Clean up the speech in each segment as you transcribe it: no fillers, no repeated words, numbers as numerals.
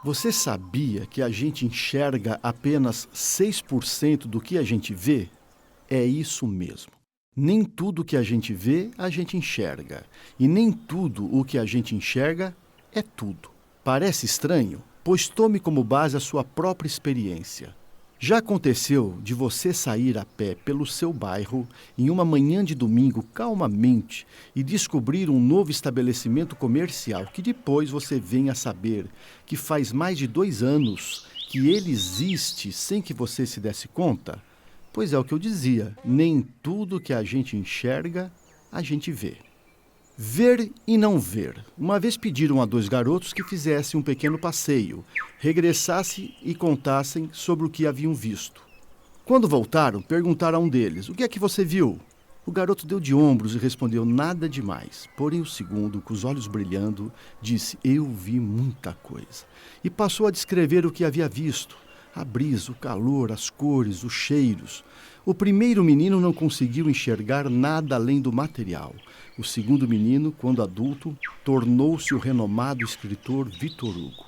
Você sabia que a gente enxerga apenas 6% do que a gente vê? É isso mesmo. Nem tudo que a gente vê, a gente enxerga. E nem tudo o que a gente enxerga é tudo. Parece estranho? Pois tome como base a sua própria experiência. Já aconteceu de você sair a pé pelo seu bairro em uma manhã de domingo calmamente e descobrir um novo estabelecimento comercial que depois você venha a saber que faz mais de 2 anos que ele existe sem que você se desse conta? Pois é o que eu dizia, nem tudo que a gente enxerga, a gente vê. Ver e não ver. Uma vez pediram a 2 garotos que fizessem um pequeno passeio, regressassem e contassem sobre o que haviam visto. Quando voltaram, perguntaram a um deles: "O que é que você viu?" O garoto deu de ombros e respondeu: "Nada demais." Porém, o segundo, com os olhos brilhando, disse: "Eu vi muita coisa." E passou a descrever o que havia visto: a brisa, o calor, as cores, os cheiros. O primeiro menino não conseguiu enxergar nada além do material. O segundo menino, quando adulto, tornou-se o renomado escritor Victor Hugo.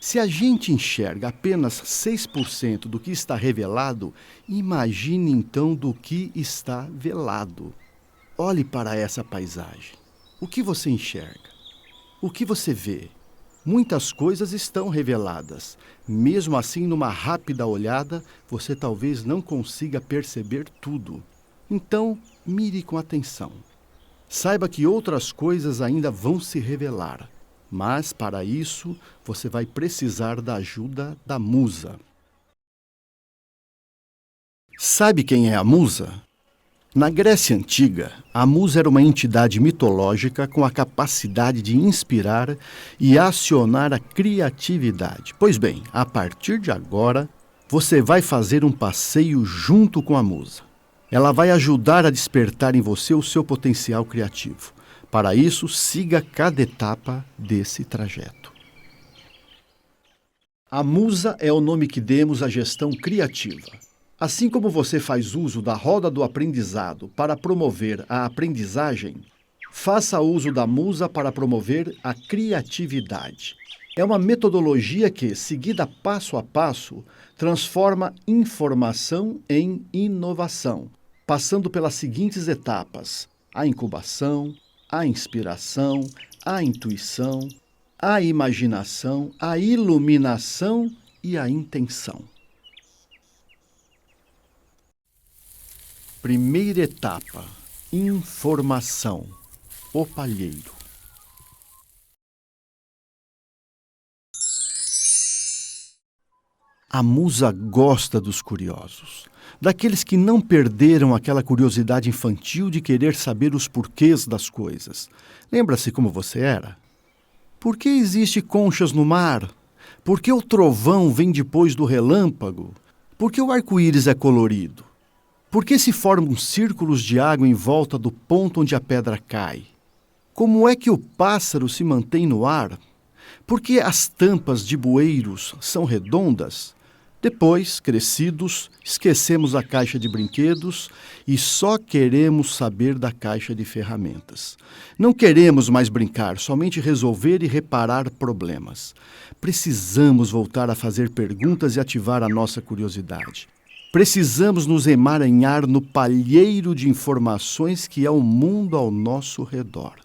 Se a gente enxerga apenas 6% do que está revelado, imagine então do que está velado. Olhe para essa paisagem. O que você enxerga? O que você vê? Muitas coisas estão reveladas. Mesmo assim, numa rápida olhada, você talvez não consiga perceber tudo. Então, mire com atenção. Saiba que outras coisas ainda vão se revelar, mas para isso você vai precisar da ajuda da musa. Sabe quem é a musa? Na Grécia Antiga, a musa era uma entidade mitológica com a capacidade de inspirar e acionar a criatividade. Pois bem, a partir de agora, você vai fazer um passeio junto com a musa. Ela vai ajudar a despertar em você o seu potencial criativo. Para isso, siga cada etapa desse trajeto. A musa é o nome que demos à gestão criativa. Assim como você faz uso da roda do aprendizado para promover a aprendizagem, faça uso da musa para promover a criatividade. É uma metodologia que, seguida passo a passo, transforma informação em inovação, passando pelas seguintes etapas: a incubação, a inspiração, a intuição, a imaginação, a iluminação e a intenção. Primeira etapa: informação. O palheiro. A musa gosta dos curiosos, daqueles que não perderam aquela curiosidade infantil de querer saber os porquês das coisas. Lembra-se como você era? Por que existe conchas no mar? Por que o trovão vem depois do relâmpago? Por que o arco-íris é colorido? Por que se formam círculos de água em volta do ponto onde a pedra cai? Como é que o pássaro se mantém no ar? Por que as tampas de bueiros são redondas? Depois, crescidos, esquecemos a caixa de brinquedos e só queremos saber da caixa de ferramentas. Não queremos mais brincar, somente resolver e reparar problemas. Precisamos voltar a fazer perguntas e ativar a nossa curiosidade. Precisamos nos emaranhar no palheiro de informações que é o mundo ao nosso redor.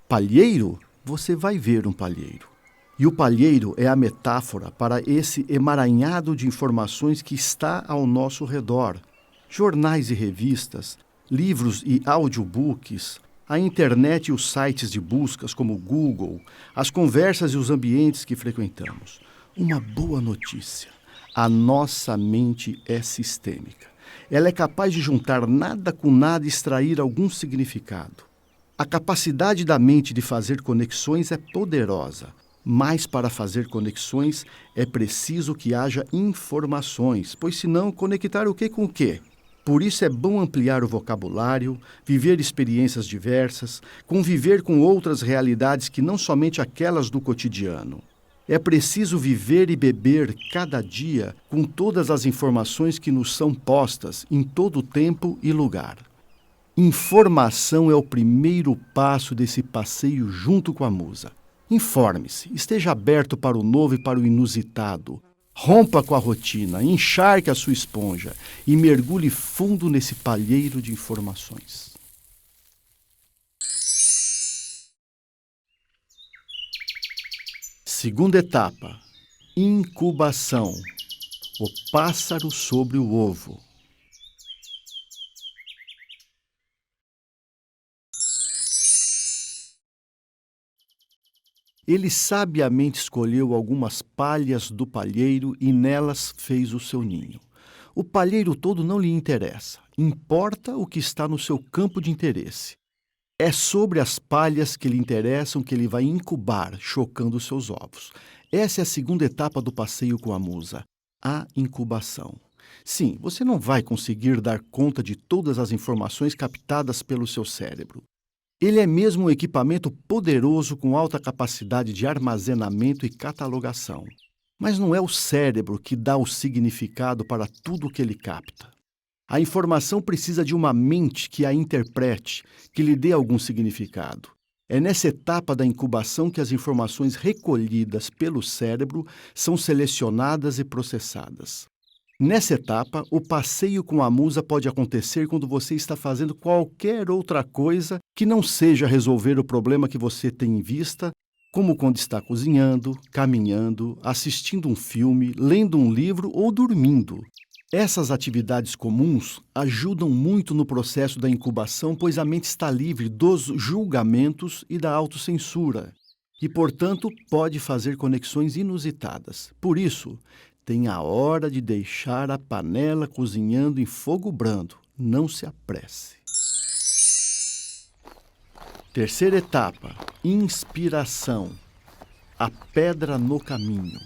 Palheiro? Você vai ver um palheiro. E o palheiro é a metáfora para esse emaranhado de informações que está ao nosso redor. Jornais e revistas, livros e audiobooks, a internet e os sites de buscas como o Google, as conversas e os ambientes que frequentamos. Uma boa notícia: a nossa mente é sistêmica. Ela é capaz de juntar nada com nada e extrair algum significado. A capacidade da mente de fazer conexões é poderosa, mas para fazer conexões é preciso que haja informações, pois senão conectar o que com o quê? Por isso é bom ampliar o vocabulário, viver experiências diversas, conviver com outras realidades que não somente aquelas do cotidiano. É preciso viver e beber cada dia com todas as informações que nos são postas em todo tempo e lugar. Informação é o primeiro passo desse passeio junto com a musa. Informe-se, esteja aberto para o novo e para o inusitado. Rompa com a rotina, encharque a sua esponja e mergulhe fundo nesse palheiro de informações. Segunda etapa: incubação. O pássaro sobre o ovo. Ele sabiamente escolheu algumas palhas do palheiro e nelas fez o seu ninho. O palheiro todo não lhe interessa, importa o que está no seu campo de interesse. É sobre as palhas que lhe interessam que ele vai incubar, chocando os seus ovos. Essa é a segunda etapa do passeio com a musa, a incubação. Sim, você não vai conseguir dar conta de todas as informações captadas pelo seu cérebro. Ele é mesmo um equipamento poderoso com alta capacidade de armazenamento e catalogação. Mas não é o cérebro que dá o significado para tudo o que ele capta. A informação precisa de uma mente que a interprete, que lhe dê algum significado. É nessa etapa da incubação que as informações recolhidas pelo cérebro são selecionadas e processadas. Nessa etapa, o passeio com a musa pode acontecer quando você está fazendo qualquer outra coisa que não seja resolver o problema que você tem em vista, como quando está cozinhando, caminhando, assistindo um filme, lendo um livro ou dormindo. Essas atividades comuns ajudam muito no processo da incubação, pois a mente está livre dos julgamentos e da autocensura e, portanto, pode fazer conexões inusitadas. Por isso, tem a hora de deixar a panela cozinhando em fogo brando. Não se apresse. Terceira etapa: inspiração. A pedra no caminho.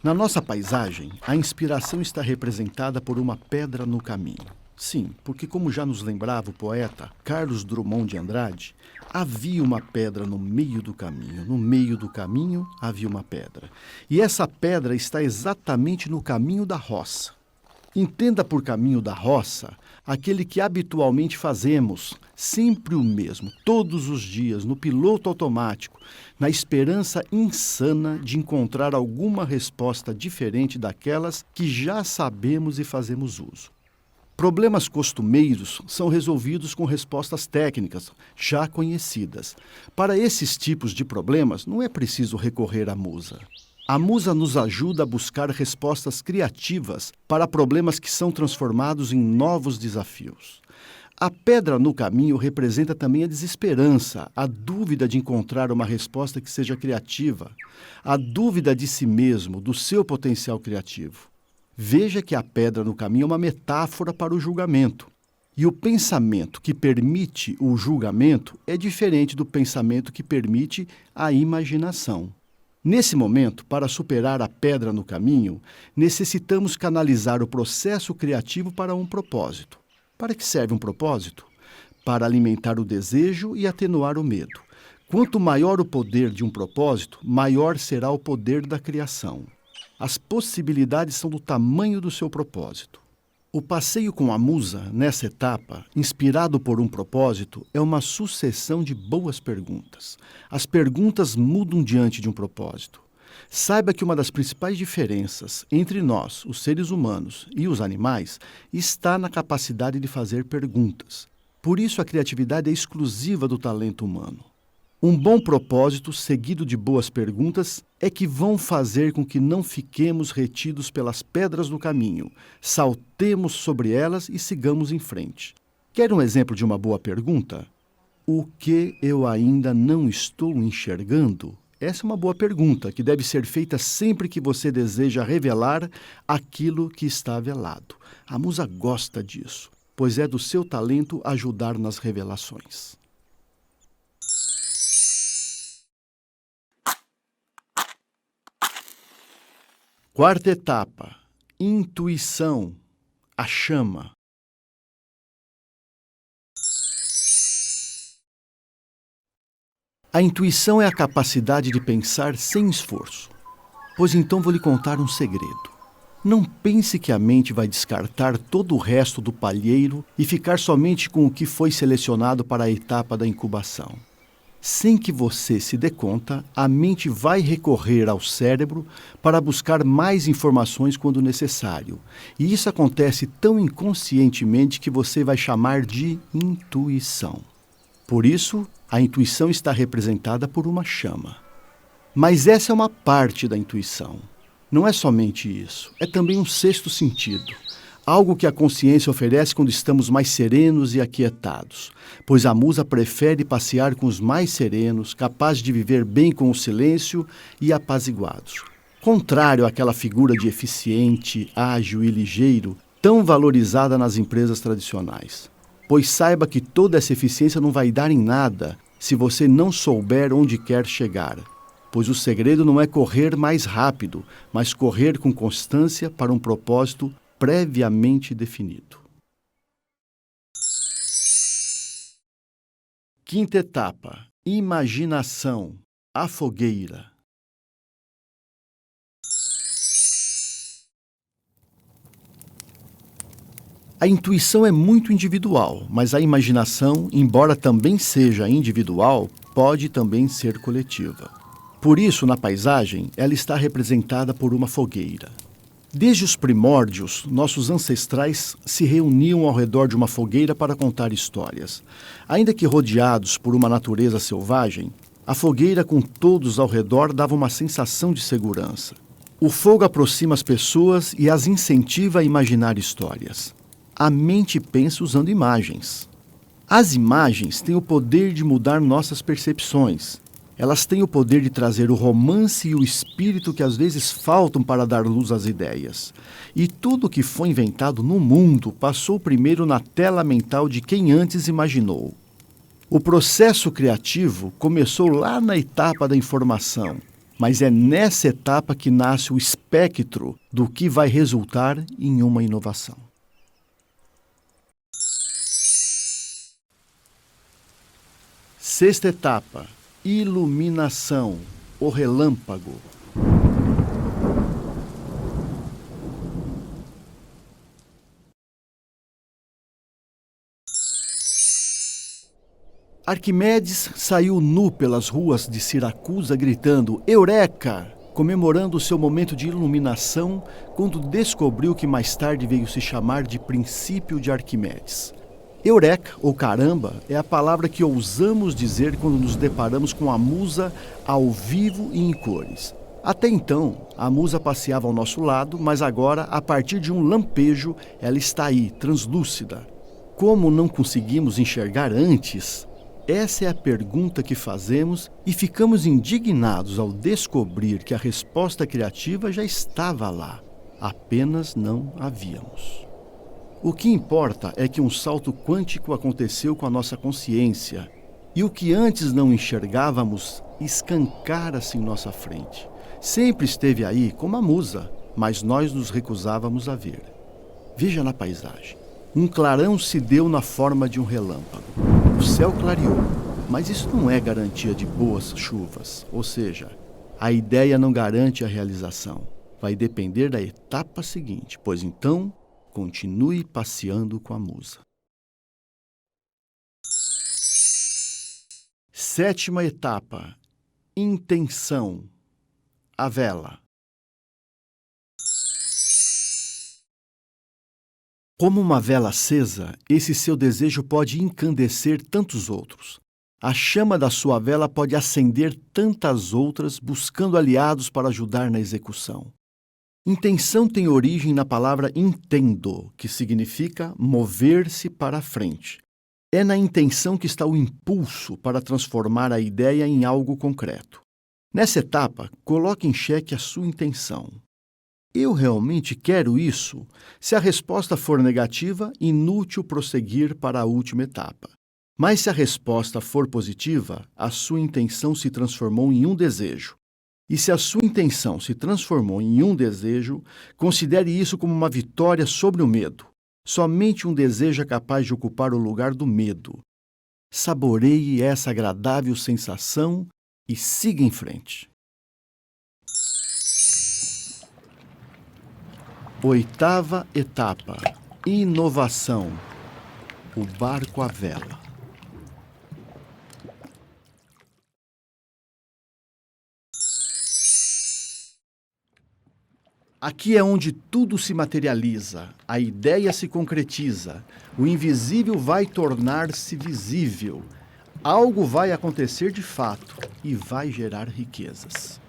Na nossa paisagem, a inspiração está representada por uma pedra no caminho. Sim, porque como já nos lembrava o poeta Carlos Drummond de Andrade, havia uma pedra no meio do caminho. No meio do caminho havia uma pedra. E essa pedra está exatamente no caminho da roça. Entenda por caminho da roça aquele que habitualmente fazemos, sempre o mesmo, todos os dias, no piloto automático, na esperança insana de encontrar alguma resposta diferente daquelas que já sabemos e fazemos uso. Problemas costumeiros são resolvidos com respostas técnicas, já conhecidas. Para esses tipos de problemas, não é preciso recorrer à musa. A musa nos ajuda a buscar respostas criativas para problemas que são transformados em novos desafios. A pedra no caminho representa também a desesperança, a dúvida de encontrar uma resposta que seja criativa, a dúvida de si mesmo, do seu potencial criativo. Veja que a pedra no caminho é uma metáfora para o julgamento. E o pensamento que permite o julgamento é diferente do pensamento que permite a imaginação. Nesse momento, para superar a pedra no caminho, necessitamos canalizar o processo criativo para um propósito. Para que serve um propósito? Para alimentar o desejo e atenuar o medo. Quanto maior o poder de um propósito, maior será o poder da criação. As possibilidades são do tamanho do seu propósito. O passeio com a musa, nessa etapa, inspirado por um propósito, é uma sucessão de boas perguntas. As perguntas mudam diante de um propósito. Saiba que uma das principais diferenças entre nós, os seres humanos, e os animais está na capacidade de fazer perguntas. Por isso, a criatividade é exclusiva do talento humano. Um bom propósito, seguido de boas perguntas, é que vão fazer com que não fiquemos retidos pelas pedras do caminho, saltemos sobre elas e sigamos em frente. Quer um exemplo de uma boa pergunta? O que eu ainda não estou enxergando? Essa é uma boa pergunta, que deve ser feita sempre que você deseja revelar aquilo que está velado. A musa gosta disso, pois é do seu talento ajudar nas revelações. Quarta etapa: intuição, a chama. A intuição é a capacidade de pensar sem esforço. Pois então vou lhe contar um segredo. Não pense que a mente vai descartar todo o resto do palheiro e ficar somente com o que foi selecionado para a etapa da incubação. Sem que você se dê conta, a mente vai recorrer ao cérebro para buscar mais informações quando necessário. E isso acontece tão inconscientemente que você vai chamar de intuição. Por isso, a intuição está representada por uma chama. Mas essa é uma parte da intuição. Não é somente isso, é também um sexto sentido. Algo que a consciência oferece quando estamos mais serenos e aquietados, pois a musa prefere passear com os mais serenos, capazes de viver bem com o silêncio e apaziguados. Contrário àquela figura de eficiente, ágil e ligeiro, tão valorizada nas empresas tradicionais. Pois saiba que toda essa eficiência não vai dar em nada se você não souber onde quer chegar. Pois o segredo não é correr mais rápido, mas correr com constância para um propósito previamente definido. Quinta etapa: imaginação, a fogueira. A intuição é muito individual, mas a imaginação, embora também seja individual, pode também ser coletiva. Por isso, na paisagem, ela está representada por uma fogueira. Desde os primórdios, nossos ancestrais se reuniam ao redor de uma fogueira para contar histórias. Ainda que rodeados por uma natureza selvagem, a fogueira com todos ao redor dava uma sensação de segurança. O fogo aproxima as pessoas e as incentiva a imaginar histórias. A mente pensa usando imagens. As imagens têm o poder de mudar nossas percepções. Elas têm o poder de trazer o romance e o espírito que às vezes faltam para dar luz às ideias. E tudo o que foi inventado no mundo passou primeiro na tela mental de quem antes imaginou. O processo criativo começou lá na etapa da informação, mas é nessa etapa que nasce o espectro do que vai resultar em uma inovação. Sexta etapa: iluminação, o relâmpago. Arquimedes saiu nu pelas ruas de Siracusa gritando "Eureka!", comemorando seu momento de iluminação quando descobriu o que mais tarde veio se chamar de princípio de Arquimedes. Eureka, ou caramba, é a palavra que ousamos dizer quando nos deparamos com a musa ao vivo e em cores. Até então, a musa passeava ao nosso lado, mas agora, a partir de um lampejo, ela está aí, translúcida. Como não conseguimos enxergar antes? Essa é a pergunta que fazemos e ficamos indignados ao descobrir que a resposta criativa já estava lá, apenas não a víamos. O que importa é que um salto quântico aconteceu com a nossa consciência e o que antes não enxergávamos escancara-se em nossa frente. Sempre esteve aí como a musa, mas nós nos recusávamos a ver. Veja na paisagem. Um clarão se deu na forma de um relâmpago. O céu clareou, mas isso não é garantia de boas chuvas, ou seja, a ideia não garante a realização. Vai depender da etapa seguinte, pois então continue passeando com a musa. Sétima etapa: intenção, a vela. Como uma vela acesa, esse seu desejo pode encandecer tantos outros. A chama da sua vela pode acender tantas outras, buscando aliados para ajudar na execução. Intenção tem origem na palavra intendo, que significa mover-se para a frente. É na intenção que está o impulso para transformar a ideia em algo concreto. Nessa etapa, coloque em xeque a sua intenção. Eu realmente quero isso? Se a resposta for negativa, inútil prosseguir para a última etapa. Mas se a resposta for positiva, a sua intenção se transformou em um desejo. E se a sua intenção se transformou em um desejo, considere isso como uma vitória sobre o medo. Somente um desejo é capaz de ocupar o lugar do medo. Saboreie essa agradável sensação e siga em frente. Oitava etapa: inovação. O barco à vela. Aqui é onde tudo se materializa, a ideia se concretiza, o invisível vai tornar-se visível, algo vai acontecer de fato e vai gerar riquezas.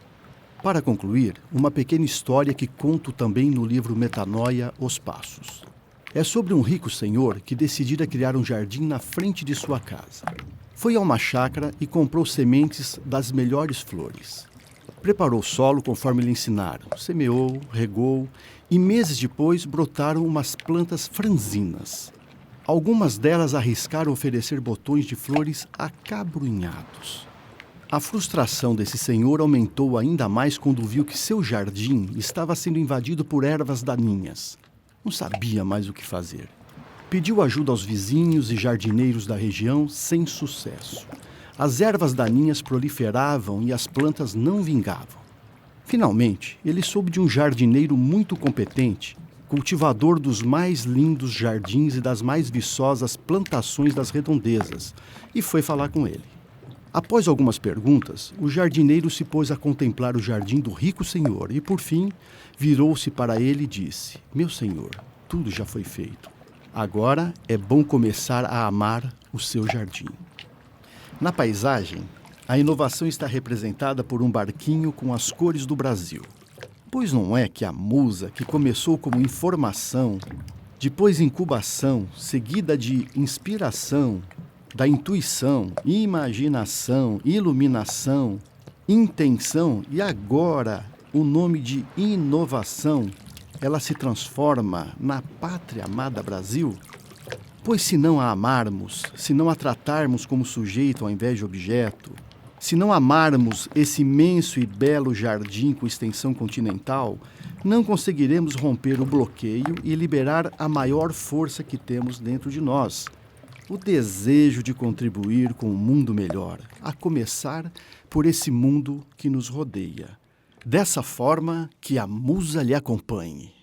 Para concluir, uma pequena história que conto também no livro Metanoia, Os Passos. É sobre um rico senhor que decidira criar um jardim na frente de sua casa. Foi a uma chácara e comprou sementes das melhores flores. Preparou o solo conforme lhe ensinaram, semeou, regou e meses depois brotaram umas plantas franzinas. Algumas delas arriscaram oferecer botões de flores acabrunhados. A frustração desse senhor aumentou ainda mais quando viu que seu jardim estava sendo invadido por ervas daninhas. Não sabia mais o que fazer. Pediu ajuda aos vizinhos e jardineiros da região sem sucesso. As ervas daninhas proliferavam e as plantas não vingavam. Finalmente, ele soube de um jardineiro muito competente, cultivador dos mais lindos jardins e das mais viçosas plantações das redondezas, e foi falar com ele. Após algumas perguntas, o jardineiro se pôs a contemplar o jardim do rico senhor e, por fim, virou-se para ele e disse: "Meu senhor, tudo já foi feito. Agora é bom começar a amar o seu jardim." Na paisagem, a inovação está representada por um barquinho com as cores do Brasil. Pois não é que a musa, que começou como informação, depois incubação, seguida de inspiração, da intuição, imaginação, iluminação, intenção e agora o nome de inovação, ela se transforma na pátria amada Brasil? Pois se não a amarmos, se não a tratarmos como sujeito ao invés de objeto, se não amarmos esse imenso e belo jardim com extensão continental, não conseguiremos romper o bloqueio e liberar a maior força que temos dentro de nós, o desejo de contribuir com um mundo melhor, a começar por esse mundo que nos rodeia. Dessa forma, que a musa lhe acompanhe.